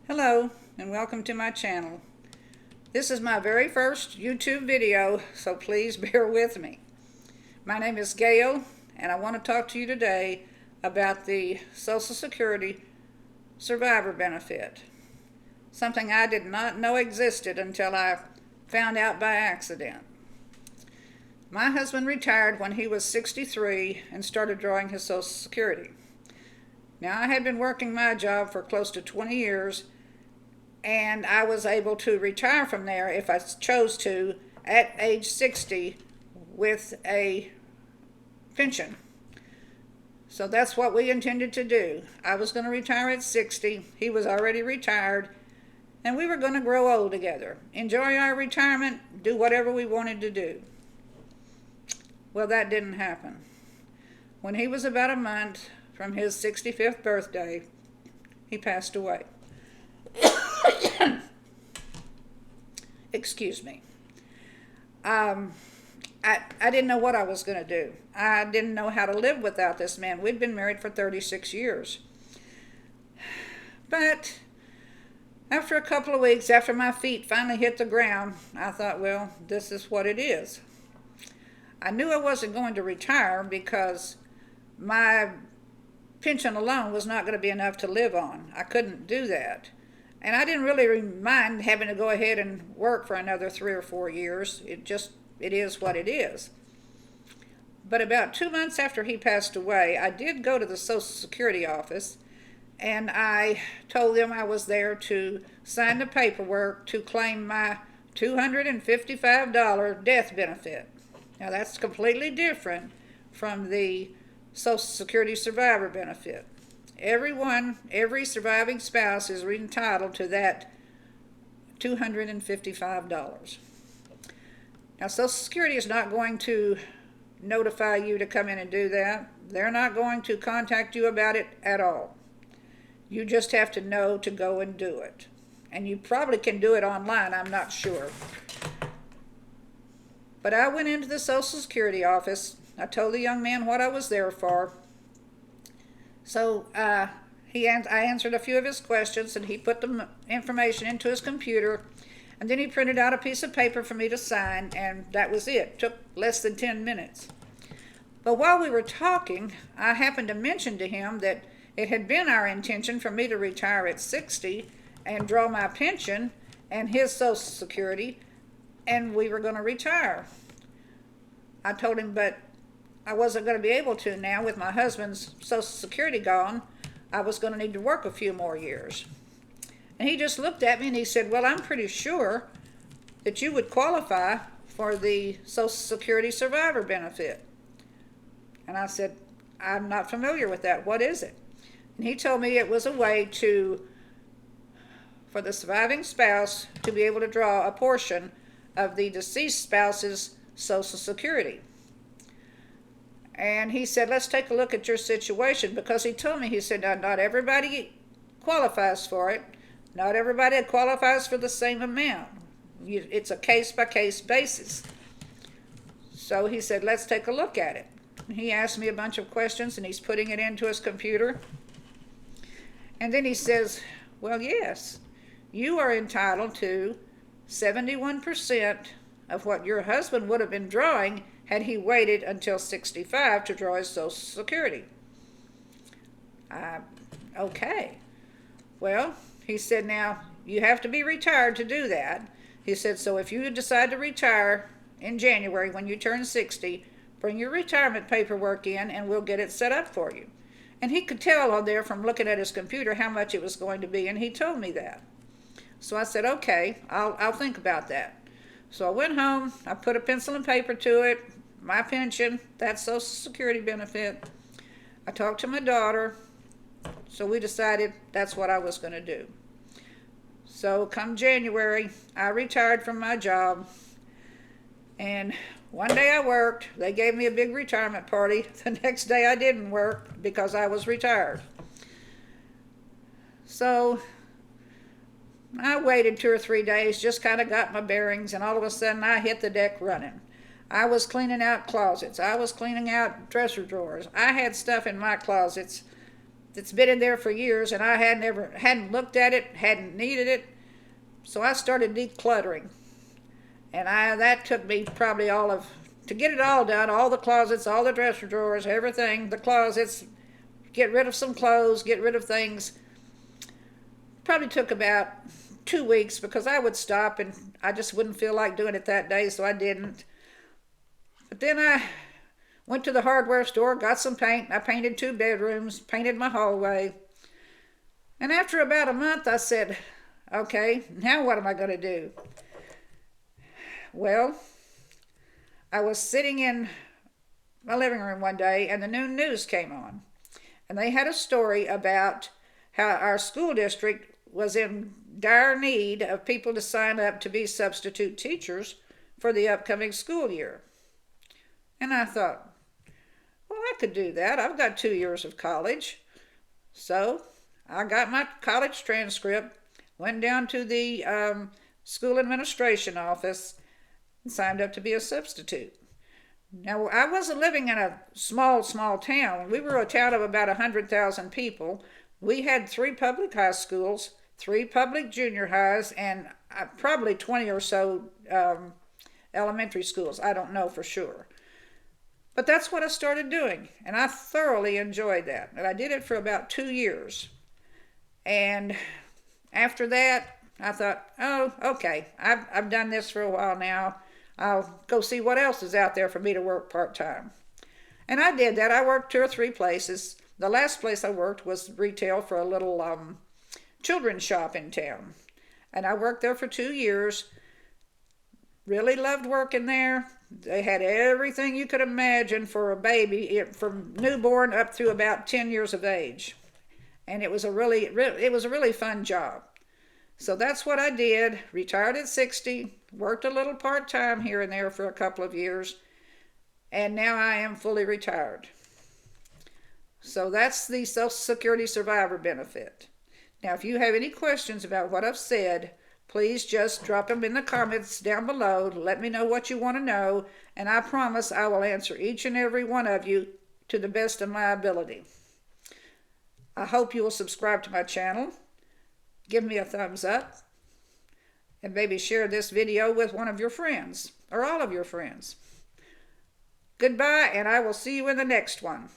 Hello and welcome to my channel. This is my very first YouTube video, so please bear with me. My name is Gail and I want to talk to you today about the Social Security Survivor Benefit. Something I did not know existed until I found out by accident. My husband retired when he was 63 and started drawing his Social Security. Now, I had been working my job for close to 20 years, and I was able to retire from there if I chose to at age 60 with a pension. So that's what we intended to do. I was going to retire at 60. He was already retired, and we were going to grow old together, enjoy our retirement, do whatever we wanted to do. Well, that didn't happen. When he was about a month from his 65th birthday, he passed away. Excuse me. I didn't know what I was going to do. I didn't know how to live without this man. We'd been married for 36 years. But after a couple of weeks, after my feet finally hit the ground, I thought, well, this is what it is. I knew I wasn't going to retire because my pension alone was not going to be enough to live on. I couldn't do that. And I didn't really mind having to go ahead and work for another 3 or 4 years. It is what it is. But about 2 months after he passed away, I did go to the Social Security office, and I told them I was there to sign the paperwork to claim my $255 death benefit. Now, that's completely different from the Social Security Survivor Benefit. Every surviving spouse is entitled to that $255. Now, Social Security is not going to notify you to come in and do that. They're not going to contact you about it at all. You just have to know to go and do it. And you probably can do it online, I'm not sure. But I went into the Social Security office. I told the young man what I was there for. So I answered a few of his questions, and he put the information into his computer, and then he printed out a piece of paper for me to sign, and that was it. It took less than 10 minutes. But while we were talking, I happened to mention to him that it had been our intention for me to retire at 60 and draw my pension and his Social Security, and we were going to retire. I told him, but I wasn't going to be able to now with my husband's Social Security gone. I was going to need to work a few more years. And he just looked at me and he said, well, I'm pretty sure that you would qualify for the Social Security Survivor Benefit. And I said, I'm not familiar with that. What is it? And he told me it was a way for the surviving spouse to be able to draw a portion of the deceased spouse's Social Security. And he said, let's take a look at your situation, because he told me, he said, not everybody qualifies for it. Not everybody qualifies for the same amount. It's a case-by-case basis. So he said, let's take a look at it. He asked me a bunch of questions, and he's putting it into his computer. And then he says, well, yes, you are entitled to 71% of what your husband would have been drawing had he waited until 65 to draw his Social Security. Okay. Well, he said, now, you have to be retired to do that. He said, so if you decide to retire in January when you turn 60, bring your retirement paperwork in and we'll get it set up for you. And he could tell on there from looking at his computer how much it was going to be, and he told me that. So I said, okay, I'll think about that. So I went home, I put a pencil and paper to it, my pension, that Social Security benefit. I talked to my daughter, so we decided that's what I was going to do. So come January, I retired from my job, and one day I worked. They gave me a big retirement party. The next day I didn't work because I was retired. So I waited 2 or 3 days, just kind of got my bearings, and all of a sudden I hit the deck running. I was cleaning out closets. I was cleaning out dresser drawers. I had stuff in my closets that's been in there for years, and I hadn't looked at it, hadn't needed it. So I started decluttering. And that took me probably to get it all done, all the closets, all the dresser drawers, everything, the closets, get rid of some clothes, get rid of things. Probably took about 2 weeks because I would stop and I just wouldn't feel like doing it that day, so I didn't. But then I went to the hardware store, got some paint. I painted 2 bedrooms, painted my hallway. And after about a month, I said, okay, now what am I going to do? Well, I was sitting in my living room one day and the noon news came on. And they had a story about how our school district was in dire need of people to sign up to be substitute teachers for the upcoming school year. And I thought, well, I could do that. I've got 2 years of college. So I got my college transcript, went down to the school administration office, and signed up to be a substitute. Now, I wasn't living in a small town. We were a town of about 100,000 people. We had 3 public high schools, 3 public junior highs, and probably 20 or so elementary schools. I don't know for sure. But that's what I started doing, and I thoroughly enjoyed that. And I did it for about 2 years. And after that, I thought, oh, okay, I've done this for a while now. I'll go see what else is out there for me to work part-time. And I did that. I worked 2 or 3 places. The last place I worked was retail for a little children's shop in town. And I worked there for 2 years. Really loved working there. They had everything you could imagine for a baby, from newborn up through about 10 years of age. And it was a really fun job. So that's what I did. Retired at 60, worked a little part-time here and there for a couple of years, and now I am fully retired. So that's the Social Security Survivor Benefit. Now, if you have any questions about what I've said, please just drop them in the comments down below. Let me know what you want to know, and I promise I will answer each and every one of you to the best of my ability. I hope you will subscribe to my channel. Give me a thumbs up, and maybe share this video with one of your friends, or all of your friends. Goodbye, and I will see you in the next one.